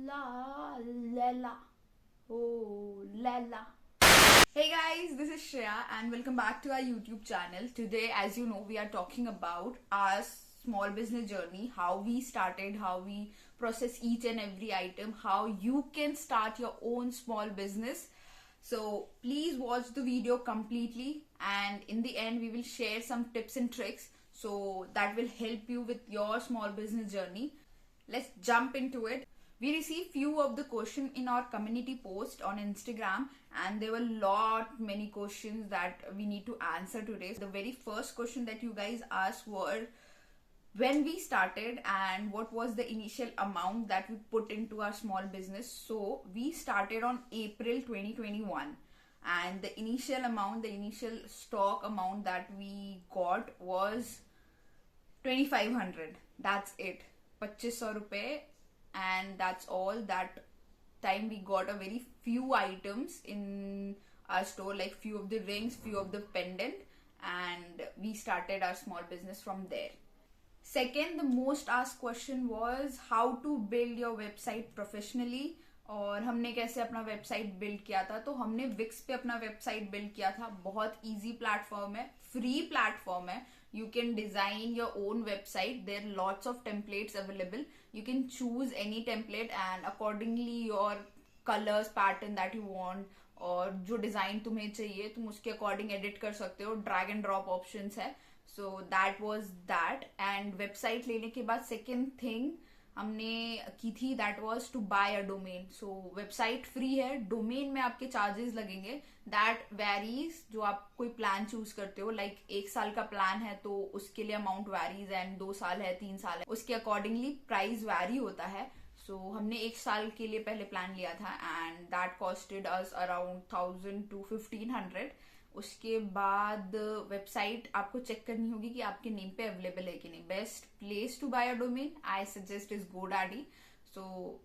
La Lela. Oh Lela. Hey guys, this is Shreya and welcome back to our YouTube channel. Today, as you know, we are talking about our small business journey, how we started, how we process each and every item, how you can start your own small business. So please watch the video completely, and in the end we will share some tips and tricks so that will help you with your small business journey. Let's jump into it. We received few of the question in our community post on Instagram, and there were many questions that we need to answer today. The very first question that you guys asked were when we started and what was the initial amount that we put into our small business. So we started on April 2021, and the initial stock amount that we got was 2500. That's it, 2500 रुपए, and that's all. That time we got a very few items in our store, like few of the rings, few of the pendant, and we started our small business from there. Second, the most asked question was how to build your website professionally, और हमने कैसे अपना website build किया था. तो हमने Vicks पे अपना वेबसाइट बिल्ड किया था. बहुत इजी प्लेटफॉर्म है, फ्री प्लेटफॉर्म है. You can design your own website. There are lots of templates available. You can choose any template and accordingly your colors pattern that you want, और जो design तुम्हें चाहिए तुम उसके अकॉर्डिंग एडिट कर सकते हो. ड्रैग एंड ड्रॉप ऑप्शंस है. So that was that. And website लेने के बाद सेकेंड थिंग हमने की थी that was to buy a domain. So website free है, डोमेन में आपके चार्जेस लगेंगे. That varies. जो आप कोई प्लान चूज करते हो, लाइक 1 साल का प्लान है तो उसके लिए अमाउंट वेरीज, एंड 2 साल है, 3 साल है, उसके अकॉर्डिंगली प्राइस वेरी होता है. सो हमने 1 साल के लिए पहले प्लान लिया था and that costed us around 1000 to 1500. उसके बाद वेबसाइट आपको चेक करनी होगी कि आपके नेम पे अवेलेबल है कि नहीं. Best place to buy a domain I suggest is GoDaddy. सो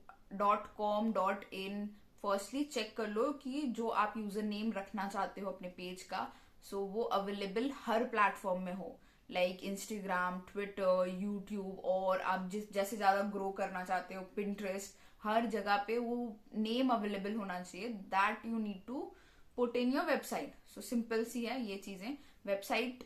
.com .in फर्स्टली चेक कर लो कि जो आप यूजर नेम रखना चाहते हो अपने पेज का, सो वो अवेलेबल हर प्लेटफॉर्म में हो, लाइक इंस्टाग्राम, ट्विटर, यूट्यूब, और आप जैसे ज्यादा ग्रो करना चाहते हो, पिंटरेस्ट, हर जगह पे वो नेम अवेलेबल होना चाहिए. That you need to put in your website. So simple सी है ये चीजें. वेबसाइट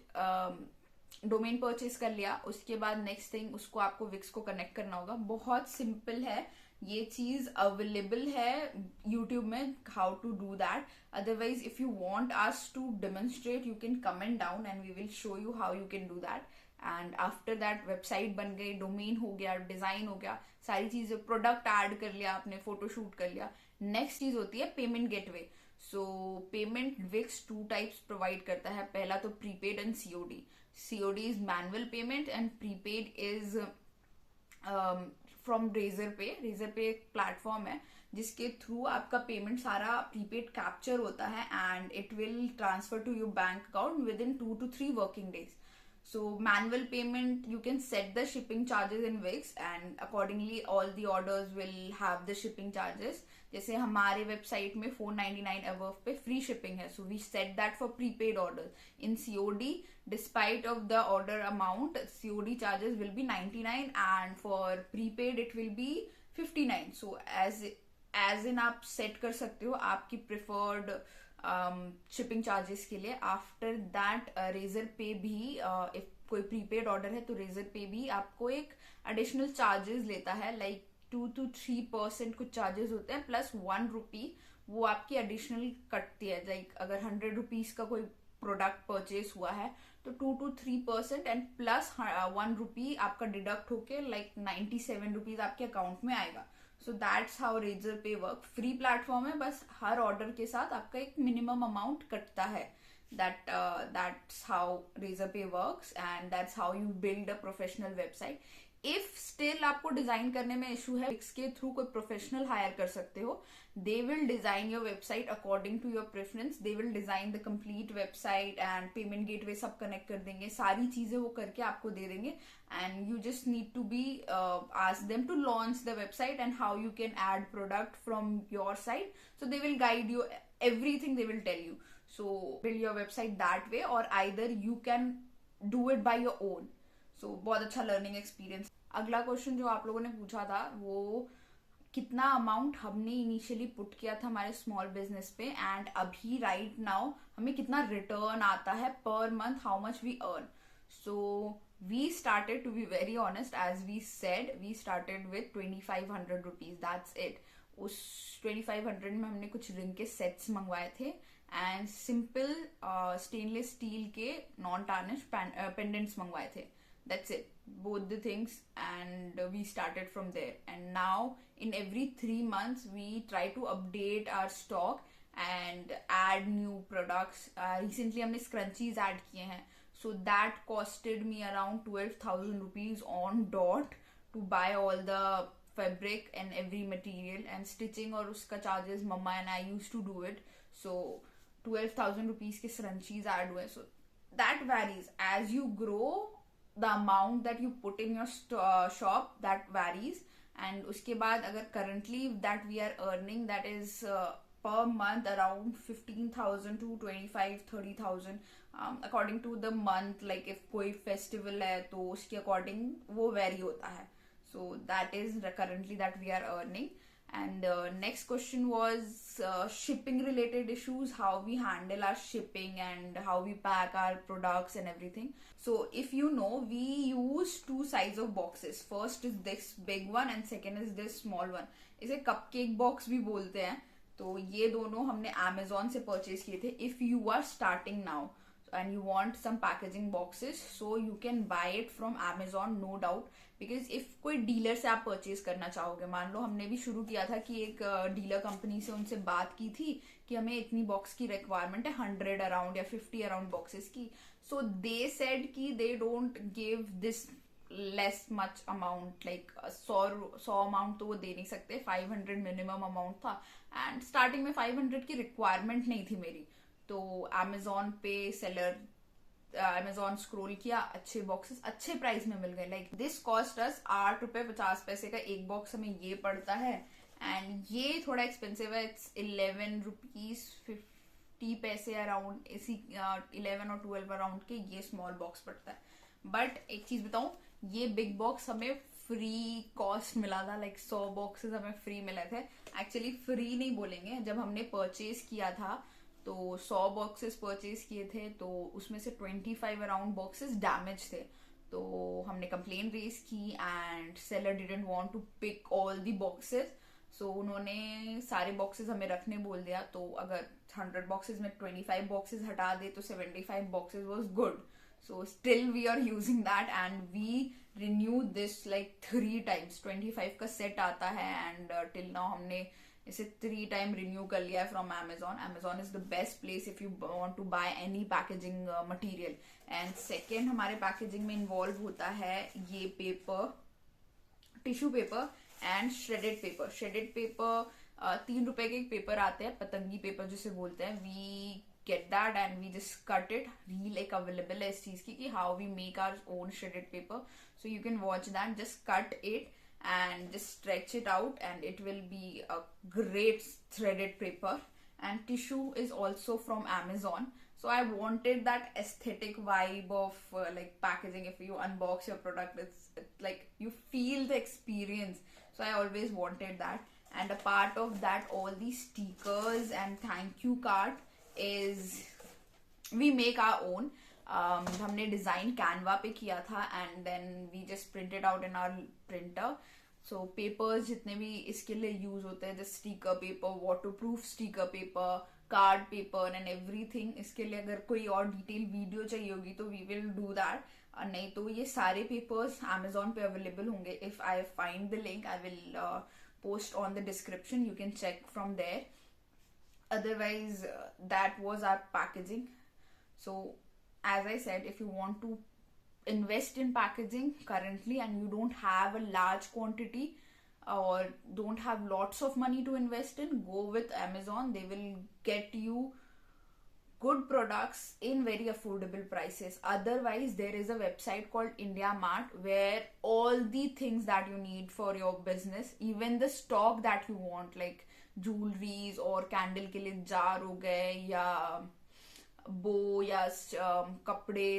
डोमेन परचेज कर लिया, उसके बाद नेक्स्ट थिंग उसको आपको विक्स को कनेक्ट करना होगा. बहुत सिंपल है ये चीज, अवेलेबल है यूट्यूब में how to do that. Otherwise if you want us to demonstrate you can comment down and we will show you how you can do that. And after that website बन गई, domain हो गया, design हो गया, सारी चीजें, product add कर लिया आपने, फोटोशूट कर लिया. नेक्स्ट चीज होती है payment gateway. So payment Wix 2 types provide करता है. पहला तो prepaid and COD. COD is manual payment and prepaid is from Razorpay. Razorpay एक प्लेटफॉर्म है जिसके थ्रू आपका पेमेंट सारा प्रीपेड कैप्चर होता है and it will transfer to your bank account within 2 to 3 working days. So manual payment, you can set the shipping charges in Wix and accordingly all the orders will have the shipping charges. जैसे हमारे website में 499 above पे free shipping है, so we set that for prepaid orders. In COD, despite of the order amount, COD charges will be 99 and for prepaid it will be 59. So as in आप set कर सकते हो आपकी preferred shipping charges के लिए. After that razor पे भी if कोई प्रीपेड ऑर्डर है तो रेजर पे भी आपको एक एडिशनल चार्जेस लेता है, लाइक 2 to 3% कुछ चार्जेस होते हैं, प्लस 1 रुपी वो आपकी एडिशनल कटती है. लाइक अगर 100 रुपीज का कोई प्रोडक्ट परचेस हुआ है तो 2 to 3% एंड प्लस 1 रुपी आपका डिडक्ट होके लाइक 97 रुपीज आपके अकाउंट में आएगा. सो दैट्स हाउ रेजर पे वर्क. फ्री प्लेटफॉर्म है, बस हर ऑर्डर के साथ आपका एक मिनिमम अमाउंट कटता है. That's how रेजर पे works and that's how you build a professional website. If still आपको डिजाइन करने में इशू है, इसके थ्रू कोई प्रोफेशनल हायर कर सकते हो. They will design your website according to your preference. They will design the complete website and payment gateway सब कनेक्ट कर देंगे, सारी चीजें वो करके आपको दे देंगे. And you just need to be ask them to launch the website and how you can add product from your side. So they will guide you everything, they will tell you. So build your website that way, or either you can do it by your own. So बहुत अच्छा learning experience. अगला question जो आप लोगों ने पूछा था वो कितना अमाउंट हमने इनिशियली पुट किया था हमारे स्मॉल बिजनेस पे, एंड अभी राइट नाउ हमें कितना रिटर्न आता है per month, how much we earn. So we started, to be very honest, as we said, we started with 2500 rupees, that's it. उस 2500 में हमने कुछ रिंग के सेट्स मंगवाए थे एंड सिंपल स्टेनलेस स्टील के नॉन टार्निश पेंडेंट्स मंगवाए थे. That's it, both the things, and we started from there. And now in every 3 months we try to update our stock and add new products. Recently हमने scrunchies add किए हैं, so that costed me around 12,000 rupees on dot to buy all the fabric and every material, and stitching और उसका charges mama and I used to do it. So 12,000 rupees के scrunchies add हुए. So that varies as you grow. The amount that you put in your shop, that varies. And उसके बाद अगर currently that we are earning, that is per month around 15,000 to 25-30,000 according to the month. Like if कोई festival है तो उसके according वो vary होता है. So that is currently that we are earning. And next question was shipping related issues, how we handle our shipping and how we pack our products and everything. So if you know, we use two size of boxes. First is this big one and second is this small one. इसे cupcake box भी बोलते हैं. तो ये दोनों हमने Amazon से purchase किए थे. If you are starting now and you want some packaging boxes, so you can buy it from Amazon, no doubt. Because if कोई डीलर से आप परचेज करना चाहोगे, मान लो हमने भी शुरू किया था कि एक डीलर कंपनी से उनसे बात की थी कि हमें इतनी बॉक्स की रिक्वायरमेंट है, 100 अराउंड या 50 अराउंड बॉक्सेस की. सो दे सेड कि they don't give this less much amount, like 100 amount तो वो दे नहीं सकते, 500 मिनिमम अमाउंट था. एंड स्टार्टिंग में 500 की रिक्वायरमेंट नहीं थी मेरी. तो अमेजोन पे सेलर, अमेजोन स्क्रोल किया, अच्छे बॉक्सेस अच्छे प्राइस में मिल गए. लाइक दिस कॉस्ट अस 8 रुपए 50 पैसे का एक बॉक्स हमें ये पड़ता है. एंड ये थोड़ा एक्सपेंसिव है, इट्स 11 रुपीज 50 पैसे अराउंड, इसी 11 और 12 अराउंड के ये स्मॉल बॉक्स पड़ता है. बट एक चीज बताऊं, ये बिग बॉक्स हमें फ्री कॉस्ट मिला था. लाइक 100 बॉक्सेस हमें फ्री मिले थे. एक्चुअली फ्री नहीं बोलेंगे, जब हमने परचेज किया था तो 100 बॉक्सेस परचेज किए थे, तो उसमें से 25 अराउंड बॉक्सेस डैमेज थे. तो हमने कंप्लेन रेज की and seller didn't want to pick all the boxes. So उन्होंने सारे बॉक्सेस हमें रखने बोल दिया. तो अगर 100 बॉक्सेस में 25 बॉक्सेस हटा दे तो 75 boxes was good. So still we are using that and we renew this like 3 times. 25 का सेट आता है एंड टिल नाउ हमने इसे 3 टाइम रिन्यू कर लिया है from Amazon. Amazon is the best place if you want to buy any packaging material. And second हमारे packaging में इन्वॉल्व होता है ये paper, tissue paper and shredded paper. Shredded paper 3 रुपए के एक पेपर आते हैं, पतंगी पेपर जिसे बोलते हैं. We get that and we just cut it. Reel एक अवेलेबल है इस चीज की कि how we make our own shredded paper. So you can watch that. Just cut it and just stretch it out and it will be a great threaded paper. And tissue is also from Amazon, so I wanted that aesthetic vibe of like packaging. If you unbox your product, it's like you feel the experience, so I always wanted that. And a part of that, all these stickers and thank you card is we make our own. हमने design Canva पे किया था and then we just printed out in our printer. So papers जितने भी इसके लिए use होते हैं, जैसे sticker paper, waterproof sticker paper, card paper and everything, इसके लिए अगर कोई और डिटेल वीडियो चाहिए होगी तो वी विल डू दैट. नहीं तो ये सारे पेपर्स Amazon पे अवेलेबल होंगे. If I find the link I will post on the description, you can check from there. Otherwise that was our packaging. So as I said, if you want to invest in packaging currently and you don't have a large quantity or don't have lots of money to invest in, go with Amazon. They will get you good products in very affordable prices. Otherwise, there is a website called India Mart where all the things that you need for your business, even the stock that you want, like jewelries or candle के लिए jar हो गए या बो या कपड़े,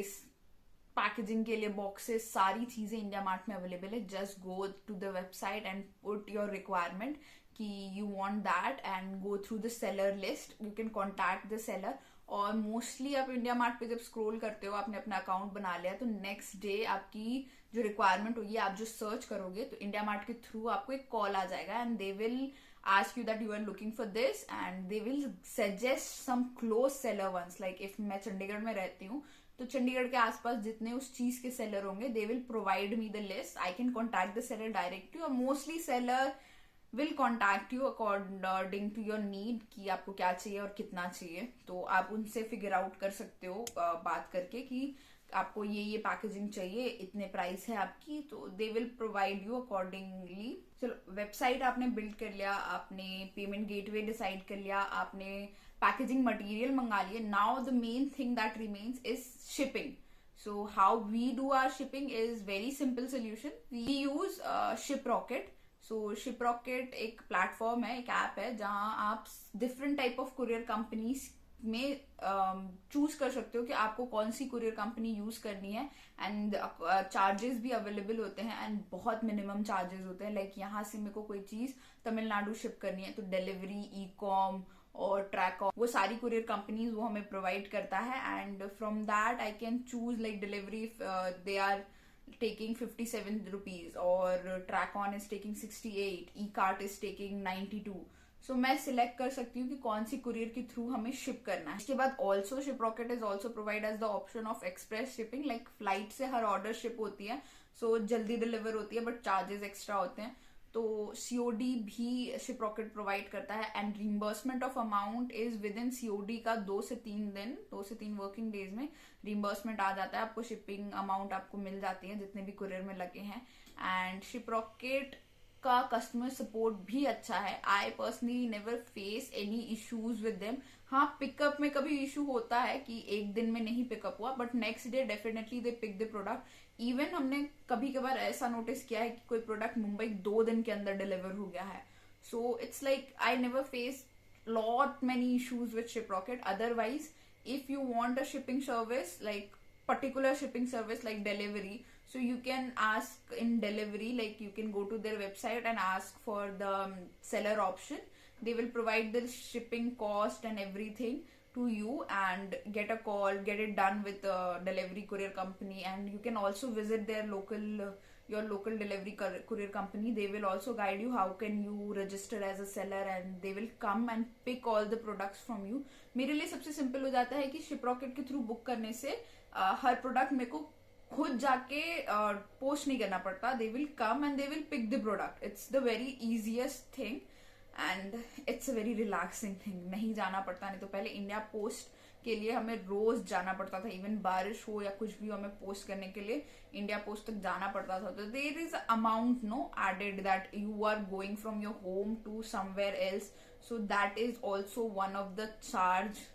packaging के लिए बॉक्सेस, सारी चीजें इंडिया मार्ट में अवेलेबल है. Just go to the website and put your requirement कि you want that and go through the seller list. You can contact the seller. और मोस्टली आप इंडिया मार्ट पे जब स्क्रॉल करते हो, आपने अपना अकाउंट बना लिया, तो नेक्स्ट डे आपकी जो रिक्वायरमेंट होगी, आप जो सर्च करोगे, तो इंडिया मार्ट के थ्रू आपको एक कॉल आ जाएगा and they will ask you that you are looking for this and they will suggest some close seller ones. Like if मैं चंडीगढ़ में रहती हूँ, तो चंडीगढ़ के आसपास जितने उस चीज के सेलर होंगे, they will provide me the list. I can contact the seller directly or mostly seller will contact you according to your need कि आपको क्या चाहिए और कितना चाहिए. तो आप उनसे फिगर आउट कर सकते हो बात करके कि आपको ये पैकेजिंग चाहिए, इतने प्राइस है आपकी, तो they will provide you accordingly. चलो, वेबसाइट आपने बिल्ड कर लिया, आपने पेमेंट गेटवे डिसाइड कर लिया, आपने पैकेजिंग मटेरियल मंगा लिए. Now the main thing that remains is shipping. So how we do our shipping is very simple solution. We use Shiprocket. So Shiprocket एक प्लेटफॉर्म है, एक ऐप है, जहां आप different type of courier companies में choose कर सकते हो कि आपको कौन सी कुरियर कंपनी यूज करनी है. एंड चार्जेस भी अवेलेबल होते हैं एंड बहुत मिनिमम चार्जेस होते हैं. लाइक यहाँ से मेरे को कोई चीज तमिलनाडु शिप करनी है, तो डिलीवरी, ई कॉम और ट्रैक, वो सारी कुरियर कंपनीज वो हमें प्रोवाइड करता है. And from that I can choose like delivery they are taking 57 rupees or Track-On is taking 68, E-Cart is taking 92. So मैं सिलेक्ट कर सकती हूँ कि कौन सी कुरियर के थ्रू हमें शिप करना है. इसके बाद also Shiprocket is also provide as the option of express shipping. Like flight से हर ऑर्डर शिप होती है, सो जल्दी डिलीवर होती है, बट चार्जेस एक्स्ट्रा होते हैं. तो सीओडी भी शिपरॉकेट प्रोवाइड करता है and reimbursement of amount is with in COD का 2 से 3 वर्किंग डेज में रिम्बर्समेंट आ जाता है. आपको शिपिंग अमाउंट आपको मिल जाती है जितने भी कुरियर में लगे हैं. एंड शिपरॉकेट का कस्टमर सपोर्ट भी अच्छा है. I personally never face any issues with them. हाँ, पिकअप में कभी इशू होता है कि एक दिन में नहीं पिकअप हुआ, but next day definitely they pick the product. Even हमने कभी कभार ऐसा नोटिस किया है कि कोई प्रोडक्ट मुंबई 2 दिन के अंदर डिलीवर हो गया है. So it's like I never face lot many issues with Shiprocket. Otherwise if you want a shipping service, like particular shipping service like delivery, so you can ask in delivery, like you can go to their website and ask for the seller option. They will provide the shipping cost and everything to you and get a call, get it done with the delivery courier company. And you can also visit their your local delivery courier company. They will also guide you how can you register as a seller and they will come and pick all the products from you. मेरे लिए सबसे simple हो जाता है कि शिपरॉकेट के through book करने से हर प्रोडक्ट मेरे को खुद जाके पोस्ट नहीं करना पड़ता. They will come and they will pick the product. It's the very easiest thing and it's a very relaxing thing. नहीं जाना पड़ता. नहीं तो पहले इंडिया पोस्ट के लिए हमें रोज जाना पड़ता था. इवन बारिश हो या कुछ भी हो, हमें पोस्ट करने के लिए इंडिया पोस्ट तक जाना पड़ता था. तो there is amount no added that you are going from your home to somewhere else. So that is also one of the charge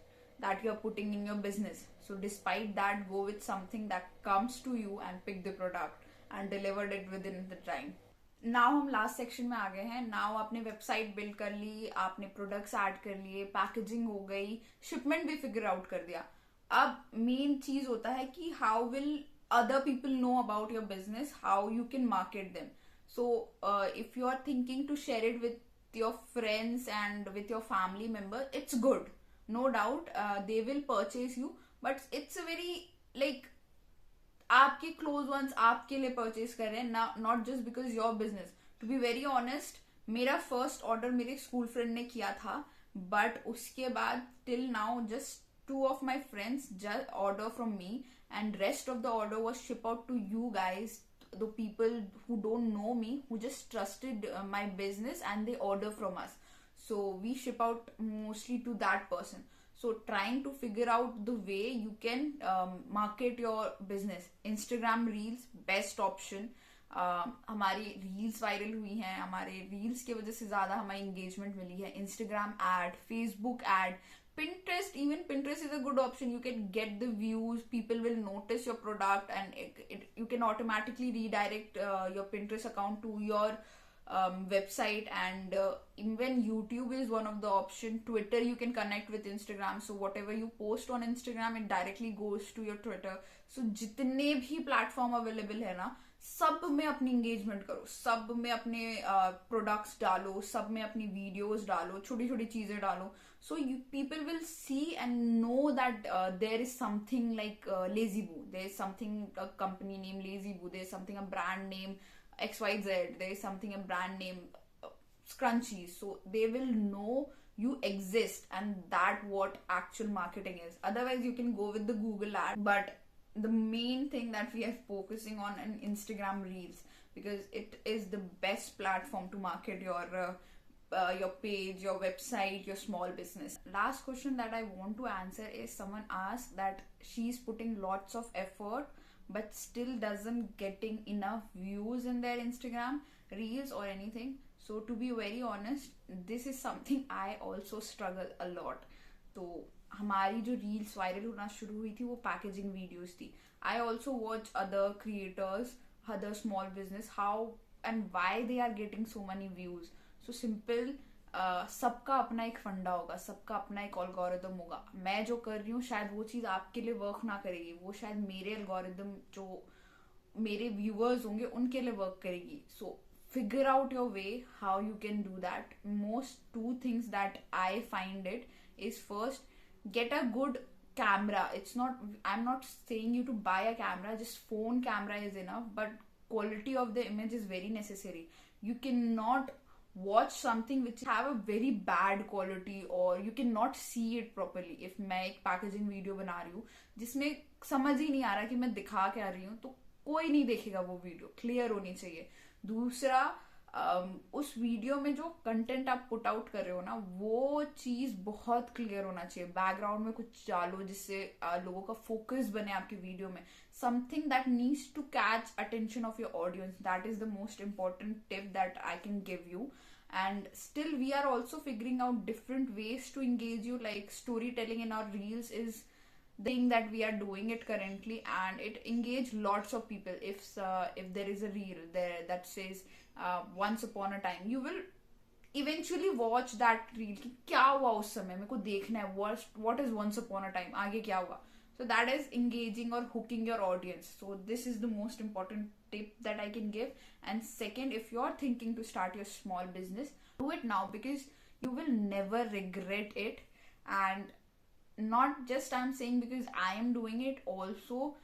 that you're putting in your business. So despite that, go with something that comes to you and pick the product and delivered it within the time. Now हम last section में आ गए हैं. Now आपने website build कर ली, आपने products add कर लिए, packaging हो गई, शिपमेंट भी फिगर आउट कर दिया. अब मेन चीज होता है कि how will other people know about your business, how you can market them. So if you are thinking to share it with your friends and with your family member, it's good. No doubt they will purchase you, but it's a very like आपके close ones आपके लिए purchase कर रहे हैं, not just because your business. To be very honest, मेरा first order मेरे school friend ने किया था, बट उसके बाद till now just 2 of my friends just order from me and rest of the order was shipped out to you guys, the people who don't know me, who just trusted my business and they order from us. So we ship out mostly to that person. So trying to figure out the way you can market your business. Instagram Reels best option. हमारी reels viral हुई हैं, हमारे reels की वजह से ज्यादा हमारी engagement मिली है. Instagram ad, Facebook ad, Pinterest, even Pinterest is a good option. You can get the views, people will notice your product and you can automatically redirect your Pinterest account to your website, and even YouTube is one of the option. Twitter, you can connect with Instagram, so whatever you post on Instagram, it directly goes to your Twitter. So जितने भी platform available है ना, सब में अपनी engagement करो, सब में अपने products डालो, सब में अपनी videos डालो, छोटी छोटी चीजें डालो. So people will see and know that there is something like Lazy Boo. There is something, a company named Lazy Boo. There is something, a brand name XYZ. There is something, a brand name Scrunchies. So they will know you exist, and that what actual marketing is. Otherwise, you can go with the Google ad, but the main thing that we are focusing on in Instagram Reels, because it is the best platform to market your page, your website, your small business. Last question that I want to answer is, someone asked that she's putting lots of effort but still doesn't getting enough views in their Instagram Reels or anything. So to be very honest, this is something I also struggle a lot. तो हमारी जो reels viral होना शुरू हुई थी वो packaging videos थी. I also watch other creators, other small business, how and why they are getting so many views. So simple, सबका अपना एक फंडा होगा, सबका अपना एक एल्गोरिदम होगा. मैं जो कर रही हूँ शायद वो चीज आपके लिए वर्क ना करेगी, वो शायद मेरे एल्गोरिदम जो मेरे व्यूअर्स होंगे उनके लिए वर्क करेगी. सो figure out your way how you can do that. Most two things that I find it is, first, get a good camera. I'm not saying you to buy a camera, just phone camera is enough, but quality of the image is very necessary. You cannot watch something which have a very bad quality, or you cannot see it properly. If मैं एक packaging video बना रही हूँ जिसमें समझ ही नहीं आ रहा कि मैं दिखा क्या रही हूँ, तो कोई नहीं देखेगा. वो वीडियो क्लियर होनी चाहिए. दूसरा, उस वीडियो में जो कंटेंट आप पुट आउट कर रहे हो ना, वो चीज बहुत क्लियर होना चाहिए. बैकग्राउंड में कुछ डालो जिससे लोगों का फोकस बने आपकी वीडियो में. Something that needs to catch attention of your audience. That is the most important tip that I can give you. And still we are also figuring out different ways to engage you, like storytelling in our reels is the thing that we are doing it currently, and it engage lots of people. If there is a reel there that says once upon a time, you will eventually watch that reel कि क्या हुआ उस समय, मेरे को देखना है what is once upon a time, आगे क्या हुआ. So that is engaging or hooking your audience. So this is the most important tip that I can give. And second, if you're thinking to start your small business, do it now, because you will never regret it. And not just I'm saying because I am doing it, also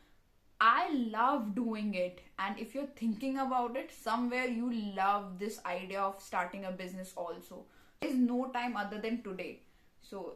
I love doing it. And if you're thinking about it, somewhere you love this idea of starting a business also. There is no time other than today. So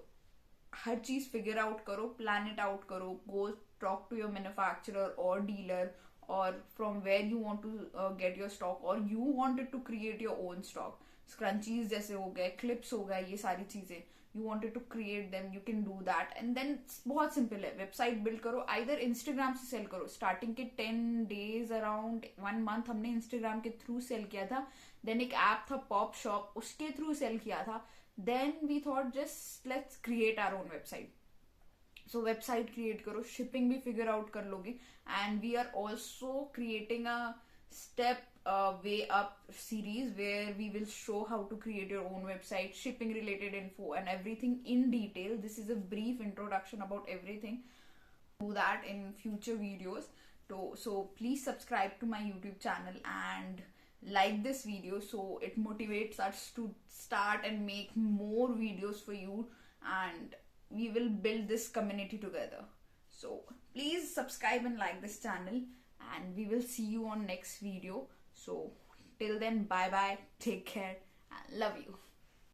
हर चीज figure out करो, plan it out करो, go talk to your manufacturer और dealer, और from where you want to get your stock, और you wanted to create your own stock. Scrunchies जैसे हो गए, क्लिप्स हो गए, ये सारी चीजें you wanted to create them, you can do that. And then बहुत सिंपल है, वेबसाइट बिल्ड करो, आइदर इंस्टाग्राम से सेल करो. स्टार्टिंग के 10 days, अराउंड 1 month हमने इंस्टाग्राम के थ्रू सेल किया था. देन एक ऐप था पॉप शॉप, उसके थ्रू सेल किया था. Then we thought, just let's create our own website. So website create करो, shipping भी figure out कर लोगे. And we are also creating a step way up series where we will show how to create your own website, shipping related info and everything in detail. This is a brief introduction about everything. Do that in future videos. So please subscribe to my YouTube channel and like this video, so it motivates us to start and make more videos for you, and we will build this community together. So please subscribe and like this channel, and we will see you on next video. So till then, bye bye, take care, and love you.